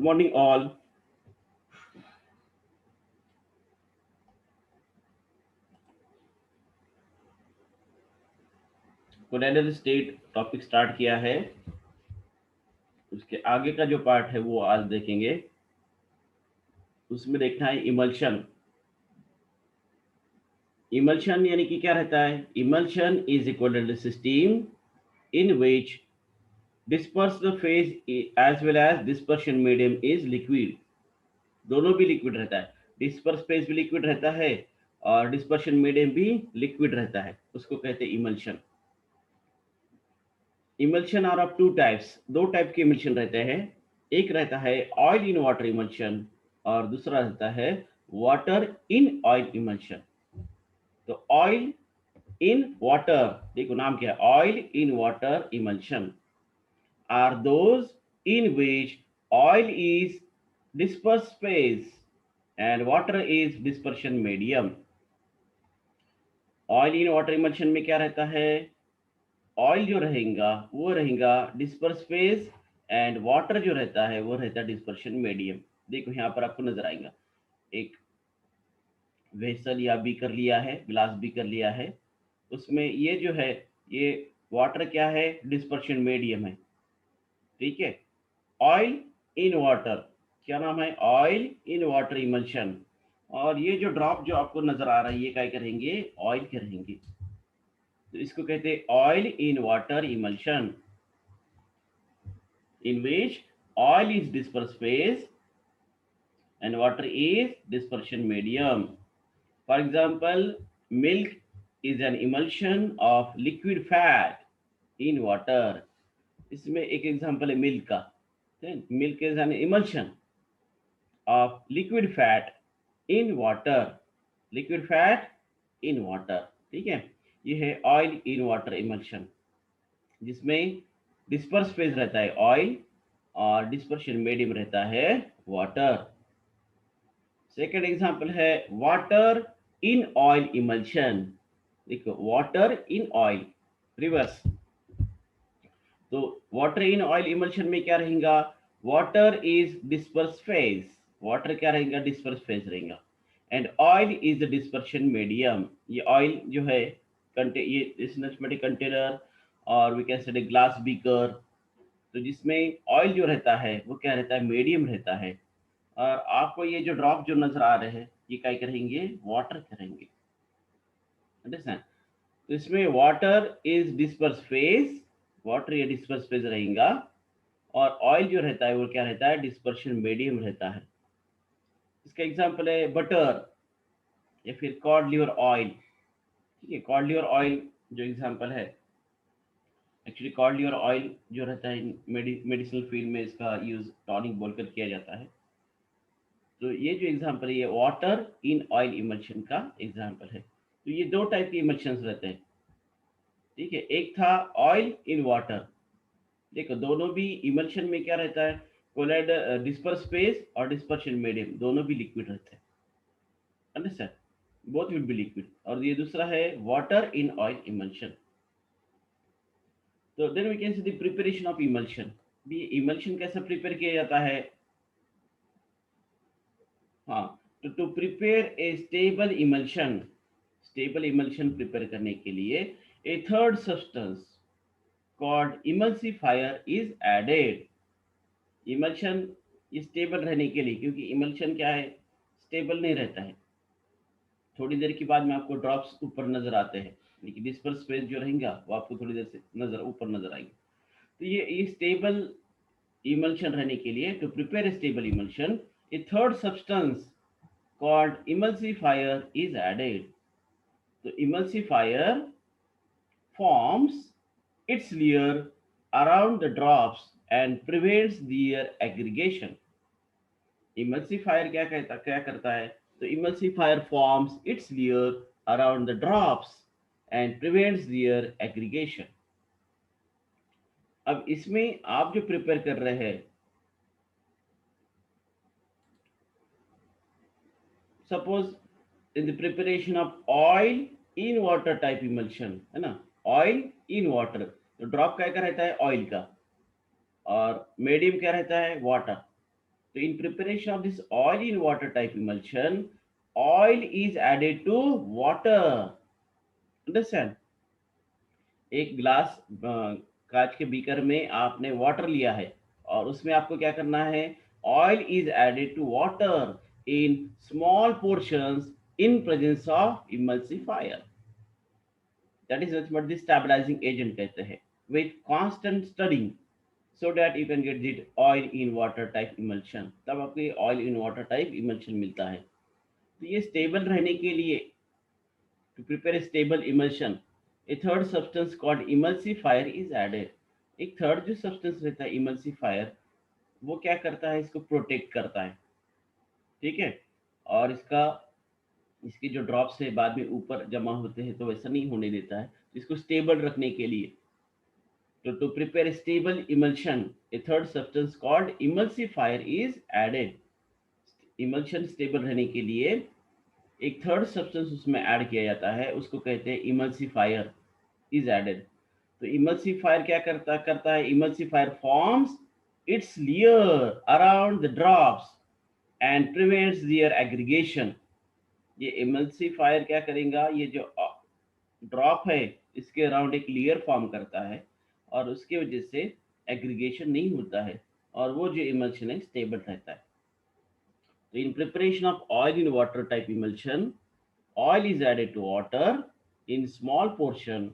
morning, all. Colloidal state topic start किया है। उसके आगे का जो पार्ट है वो आज देखेंगे। उसमें देखना है इमल्शन। इमल्शन यानी कि क्या रहता है? Emulsion is equal to system in which dispersed phase as well as dispersion medium is liquid। दोनों भी लिक्विड रहता है। डिस्पर्स फेज भी लिक्विड रहता है और डिस्पर्शन मीडियम भी लिक्विड रहता है, उसको कहते हैं emulsion. Emulsion are of two types, दो टाइप के इमल्शन रहते हैं। एक रहता है ऑयल इन वाटर इमल्शन और दूसरा रहता है वाटर इन ऑयल इमल्शन। तो ऑयल इन वाटर, देखो नाम क्या है, oil in water emulsion are those in which oil is dispersed phase and water is dispersion medium। Oil in water emulsion में क्या रहता है? ऑयल जो रहेगा वो रहेगा डिस्पर्स फेज एंड वाटर जो रहता है वो रहता है डिस्पर्शन मीडियम। देखो यहाँ पर आपको नजर आएगा एक वेसल या बीकर लिया है, ग्लास बीकर लिया है, उसमें ये जो है ये वाटर क्या है? डिस्पर्शन मीडियम है। ठीक है, ऑयल इन वाटर, क्या नाम है? Oil in water emulsion. और ये जो ड्रॉप जो आपको नजर आ रहा है ये क्या करेंगे? ऑयल के रहेंगे। तो इसको कहते हैं oil in water emulsion in which oil is dispersed phase and water is dispersion medium। For example, milk is an emulsion of liquid fat in water। इसमें एक एग्जांपल है मिल्क का। Milk is an emulsion of liquid fat in water। liquid fat in water, ठीक है। ये है oil in water emulsion, जिसमें disperse phase रहता है ऑयल और डिस्पर्शन मीडियम रहता है वाटर। सेकेंड एग्जांपल है वाटर इन ऑयल इमल्शन। देखो वाटर इन ऑयल रिवर्स। तो वाटर इन ऑयल इमल्शन में क्या रहेगा? Water is disperse phase, water क्या रहेगा? डिस्पर्स फेज रहेगा and oil is the dispersion medium. ये ऑयल जो है ये इस्मेटिक कंटेनर और we can say glass beaker, तो जिसमें ऑयल जो रहता है वो क्या रहता है? मीडियम रहता है। और आपको ये जो ड्रॉप जो नजर आ रहे हैं ये क्या करेंगे? वाटर करेंगे। अंडरस्टैंड? तो इसमें water is disperse phase, water या डिस्पर्स फेज रहेगा और ऑयल जो रहता है वो क्या रहता है? डिस्पर्शन मीडियम रहता है। इसका एग्जांपल है बटर या फिर कॉड लिवर ऑयल। ठीक है, कॉड लिवर ऑयल जो एग्जांपल है, एक्चुअली कॉड लिवर ऑयल जो रहता है मेडिसिनल फील्ड में इसका यूज टॉनिक बोलकर किया जाता है। तो ये जो एग्जांपल है ये वाटर इन ऑयल इमल्शन का एग्जांपल है। तो ये दो टाइप के इमल्शंस रहते हैं। ठीक है, एक था ऑयल इन वाटर। देखो दोनों भी इमल्शन में क्या रहता है? कोलाइड डिस्पर्स फेज और डिस्पर्शन मीडियम दोनों भी लिक्विड रहते हैं। Understand? Both will be liquid. और ये दूसरा है वाटर इन ऑयल इमल्शन। तो then we can see the preparation of emulsion. भी इमल्शन कैसे प्रिपेयर किया जाता है? हाँ, तो to prepare a stable emulsion prepare करने के लिए a third substance called emulsifier is added. Emulsion stable रहने के लिए, क्योंकि इमल्शन क्या है? स्टेबल नहीं रहता है। थोड़ी देर के बाद में आपको ड्रॉप्स ऊपर नजर आते हैं, लेकिन डिस्पर्स फेज जो रहेगा वो आपको थोड़ी देर से ऊपर नजर आएंगे। तो ये स्टेबल इमल्शन रहने के लिए, to prepare a stable emulsion, a third substance called emulsifier is added। तो emulsifier forms its layer around the drops and prevents their aggregation। emulsifier क्या करता है? तो emulsifier forms its layer around the drops and prevents their aggregation। अब इसमें आप जो prepare कर रहे हैं, suppose in the preparation of oil in water type emulsion है ना, ऑयल इन वाटर, तो ड्रॉप क्या रहता है? ऑयल का। और मीडियम क्या रहता है? वाटर। तो in preparation of this oil in water type emulsion, oil is added to water. Understand? एक ग्लास कांच के बीकर में आपने वाटर लिया है और उसमें आपको क्या करना है, oil is added to water in small portions in presence of emulsifier, that is what the stabilising agent कहते हैं, with constant stirring, so that you can get that oil in water type emulsion, तब आपको oil in water type emulsion मिलता है। तो ये stable रहने के लिए, to prepare a stable emulsion, a third substance called emulsifier is added. एक थर्ड जो सब्सटेंस रहता है इमल्सिफायर, वो क्या करता है, इसको प्रोटेक्ट करता है। ठीक है, और इसके जो ड्रॉप्स है बाद में ऊपर जमा होते हैं तो वैसा नहीं होने देता है, इसको स्टेबल रखने के लिए। तो to prepare stable emulsion, a third substance called emulsifier is added. Emulsion stable रहने के लिए एक थर्ड सब्सटेंस उसमें ऐड किया जाता है, उसको कहते हैं इमल्सिफायर इज एडेड। तो इमल्सिफायर क्या करता है, emulsifier forms its layer around the drops and prevents their aggregation. ये इमल्सिफायर क्या करेगा, ये जो ड्रॉप है इसके अराउंड एक लेयर फॉर्म करता है और उसकी वजह से एग्रीगेशन नहीं होता है और वो जो इमल्शन है स्टेबल रहता है। तो in preparation of oil in water type emulsion, oil is added to water in small portion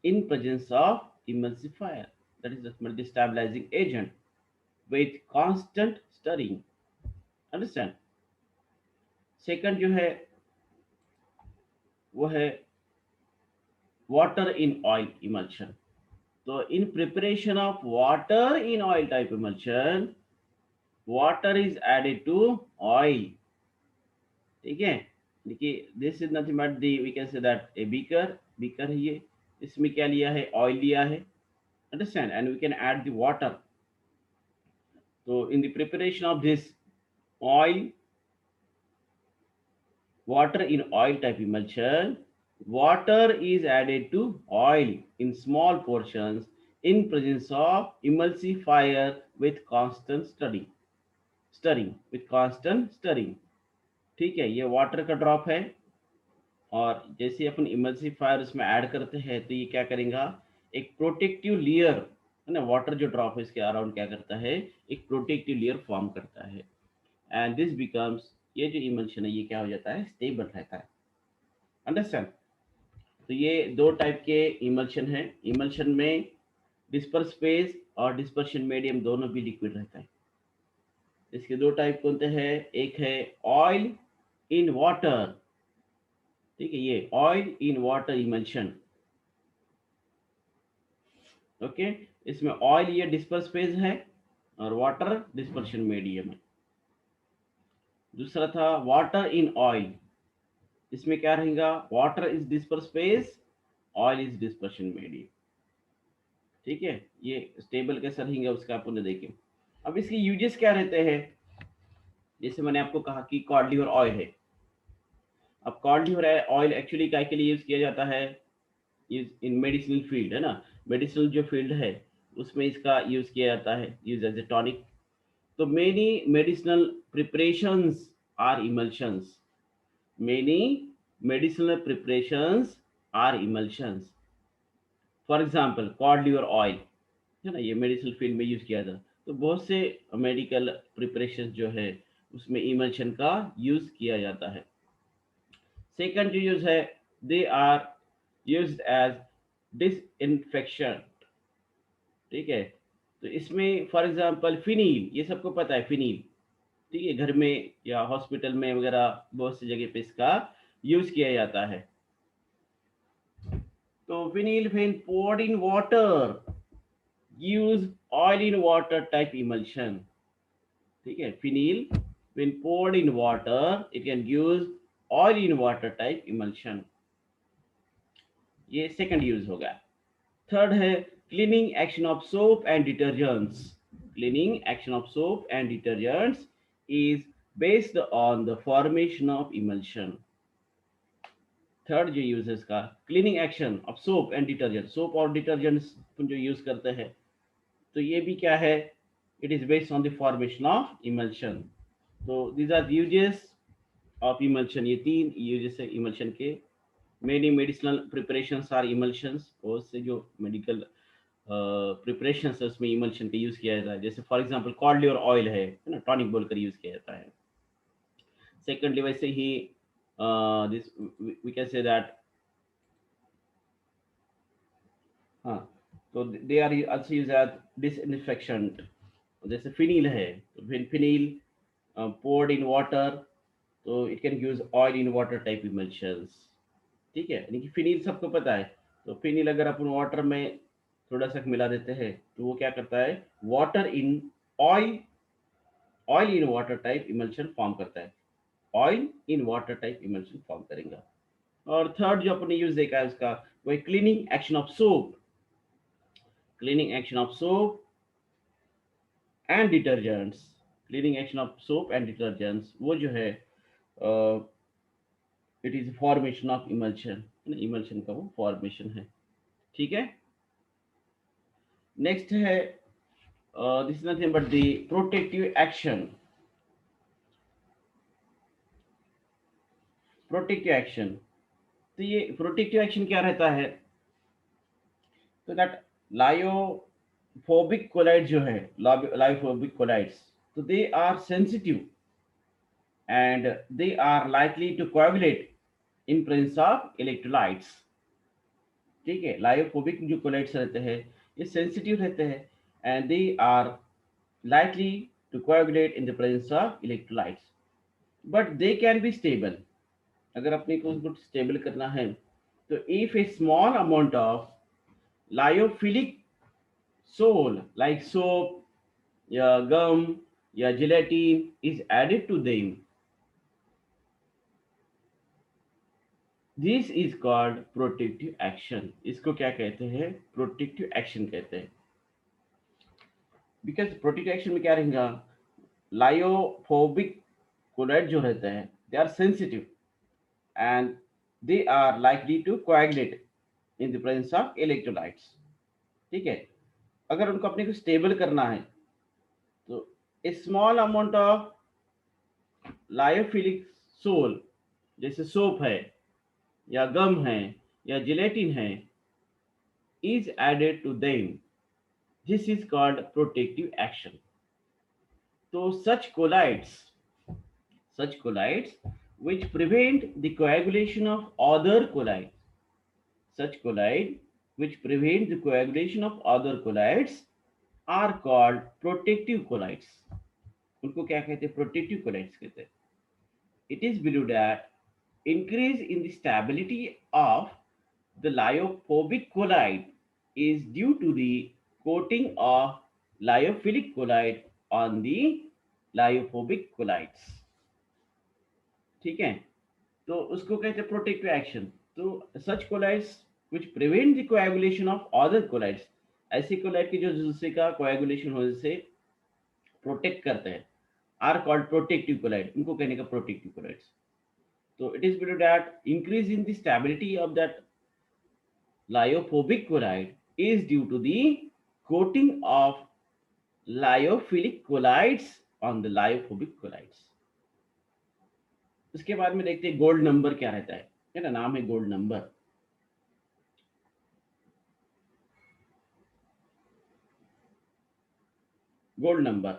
in presence of emulsifier, that is the stabilizing agent, with constant stirring। Understand? Second जो है वो है water in oil emulsion। तो in preparation of water in oil type emulsion, water is added to oil। ठीक है, देखिए this is nothing but the, we can say that a beaker है ये, इसमें क्या लिया है, ऑयल लिया है। Understand? And we can add the water. तो in the preparation of this oil, water in oil type emulsion, water is added to oil in small portions in presence of emulsifier with constant stirring। ठीक है, ये water का drop है और जैसे अपन emulsifier उसमें add करते हैं तो ये क्या करेगा, एक प्रोटेक्टिव लेयर है ना, वाटर जो ड्रॉप है इसके अराउंड क्या करता है, एक प्रोटेक्टिव लेयर फॉर्म करता है एंड दिस बिकम्स, ये जो इमल्शन है ये क्या हो जाता है, स्टेबल रहता है। अंडरस्टैंड? तो ये दो टाइप के इमल्शन है। इमल्शन में डिस्पर्स फेज और डिस्पर्शन मीडियम दोनों भी लिक्विड रहता है। इसके दो टाइप कौन से हैं, एक है ऑयल इन वाटर। ठीक है, ये oil in water emulsion. Okay, इसमें ऑयल ये डिस्पर्स फेज है और वाटर डिस्पर्शन मीडियम है। दूसरा था वाटर इन ऑयल, इसमें क्या रहेगा, water is disperse phase, oil is dispersion medium. ठीक है, ये स्टेबल कैसा रहेगा उसका अपन देखें। अब इसके यूजेस क्या रहते हैं, जैसे मैंने आपको कहा कि कॉड लिवर ऑयल है। अब कॉड लिवर ऑयल एक्चुअली क्या के लिए यूज किया जाता है, इन मेडिसिनल फील्ड है ना, मेडिसिनल जो फील्ड है उसमें इसका यूज किया जाता है, यूज एज ए टॉनिक। तो many medicinal preparations are emulsions, many medicinal preparations are emulsions. For example cod liver oil है ना, ये मेडिसिनल फील्ड में यूज किया था। तो बहुत से मेडिकल प्रिपरेशन जो है उसमें इमल्शन का यूज किया जाता है। सेकंड जो यूज है, they are used as disinfection. ठीक है, तो इसमें फॉर एग्जांपल फिनील, ये सबको पता है फिनील। ठीक है, घर में या हॉस्पिटल में वगैरह बहुत सी जगह पे इसका यूज किया जाता है। तो फिनील when poured in water use oil in water type emulsion। ठीक है, फिनील when poured in water it can use oil in water type emulsion। ये सेकंड यूज होगा। थर्ड है cleaning action of soap and detergents. Cleaning action of soap and detergents is based on the formation of emulsion. Third जो use है इसका, cleaning action of soap and detergent, soap और detergents जो use करते हैं तो ये भी क्या है, It is based on the formation of emulsion. So these are the uses of emulsion. ये तीन uses है emulsion के. Many medicinal preparations are emulsions. बहुत से जो medical प्रिपरेशंस है उसमें emulsion का यूज किया जाता है. जैसे for example cod liver oil है ना, टॉनिक बोलकर यूज किया जाता है. सेकेंडली वैसे ही this we can say that, हाँ, तो they are also used as disinfection. जैसे फिनील है, तो फिनील poured in water, तो it can use oil in water type emulsions. ठीक है, यानी कि फिनील सबको पता है. तो फिनील अगर अपन वाटर में थोड़ा सा मिला देते हैं तो वो क्या करता है, water in oil, oil in water type emulsion form करता है. Oil in water type emulsion form करेगा. और थर्ड जो अपने यूज देखा है उसका, वो cleaning action of soap. Cleaning action of soap and detergents. Cleaning action of soap and detergents वो जो है, it is formation of emulsion. Emulsion का वो फॉर्मेशन है. ठीक है. नेक्स्ट है, this is nothing but the protective action. Protective action, तो ये प्रोटेक्टिव एक्शन क्या रहता है, तो दैट लायोफोबिक कोलाइड जो है, लायोफोबिक कोलाइड्स, तो they are sensitive and they are likely to coagulate in presence of electrolytes. ठीक है, लायोफोबिक जो कोलाइड्स रहते हैं ये सेंसिटिव रहते हैं and they are likely to coagulate in the presence of electrolytes, but they can be stable. अगर अपने को उसको स्टेबल करना है तो if a small amount of lyophilic sole like soap या gum या gelatin is added to them, this is called protective action. इसको क्या कहते हैं, प्रोटेक्टिव एक्शन कहते हैं. बिकॉज प्रोटेक्टिव एक्शन में क्या रहेगा, लायोफोबिक कोलाइड जो रहते हैं they are sensitive and they are likely to coagulate in the presence of electrolytes. ठीक है, अगर उनको अपने को स्टेबल करना है तो a small amount of lyophilic sol, जैसे सोप है या गम है या जिलेटिन है, is added to them. This is called protective action. So such colloids which prevent the coagulation of other colloids, such colloid which prevent the coagulation of other colloids are called protective colloids. उनको क्या कहते हैं, protective colloids कहते हैं. It is believed that increase in the stability of the lyophobic colloid is due to the coating of lyophilic colloid on the lyophobic colloids. ठीक है, तो उसको कहते हैं प्रोटेक्टिव एक्शन. तो such colloids which prevent the coagulation of other colloids, ऐसे colloid की जो दूसरे का कोएगुलेशन होने से प्रोटेक्ट करते हैं, आर कॉल्ड प्रोटेक्टिव कोलाइड. इनको कहने का protective colloids. So it is believed that increase in the stability of that lyophobic colloid is due to the coating of lyophilic colloids on the lyophobic colloids. उसके बाद में देखते हैं gold number क्या रहता है ना, नाम है gold number. Gold number,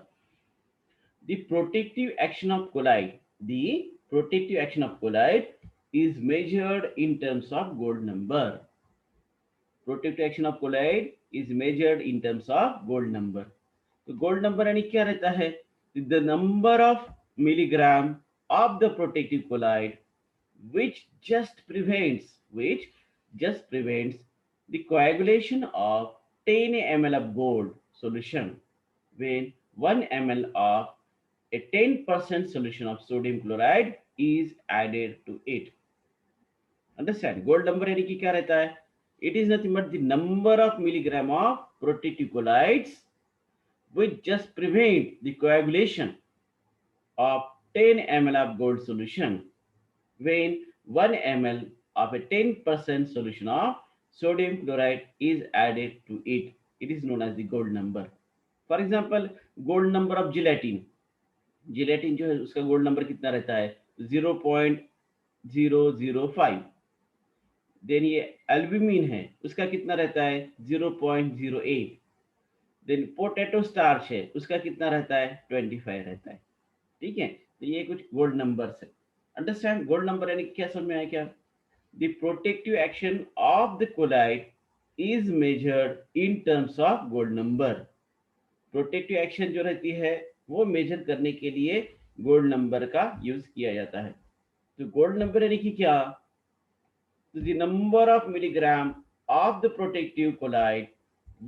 the protective action of colloid, the protective action of colloid is measured in terms of gold number. Protective action of colloid is measured in terms of gold number. तो gold number यानी क्या रहता है, the number of milligram of the protective colloid which just prevents the coagulation of 10 ml of gold solution when 1 ml of a 10% solution of sodium chloride is added to it. Understand? Gold number यानी कि क्या रहता है, it is nothing but the number of milligram of protective colloids which just prevent the coagulation of 10 ml of gold solution when 1 ml of a 10% solution of sodium chloride is added to it. It is known as the gold number. For example gold number of gelatin, gelatin जो है उसका gold number कितना रहता है 0.005। Then ये albumin है, उसका कितना रहता है 0.08। देन पोटैटो स्टार्च है, उसका कितना रहता है 25 रहता है। ठीक है, तो ये कुछ गोल्ड नंबर्स है। अंडरस्टैंड गोल्ड नंबर यानी क्या, समझ में आया क्या? The protective action of the colloid is measured in terms of gold number. Protective action जो रहती है वो मेजर करने के लिए गोल्ड नंबर का यूज किया जाता है। तो गोल्ड नंबर यानी कि क्या? तो the number of milligram of the protective colloid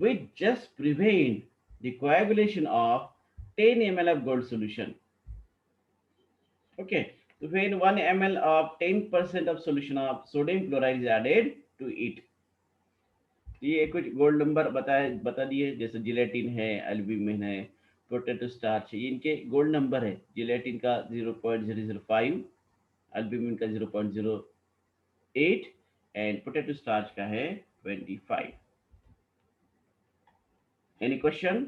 which just prevent the coagulation of 10 ml of gold solution. Okay, so when 1 ml of 10% of solution of sodium chloride is added to it. ये कुछ gold number बता दिए, जैसे gelatin है, albumin है, potato starch है, ये इनके गोल्ड नंबर है। जिलेटिन का 0.005, एल्ब्यूमिन का 0.08 एंड पोटैटो स्टार्च का है 25। Any question?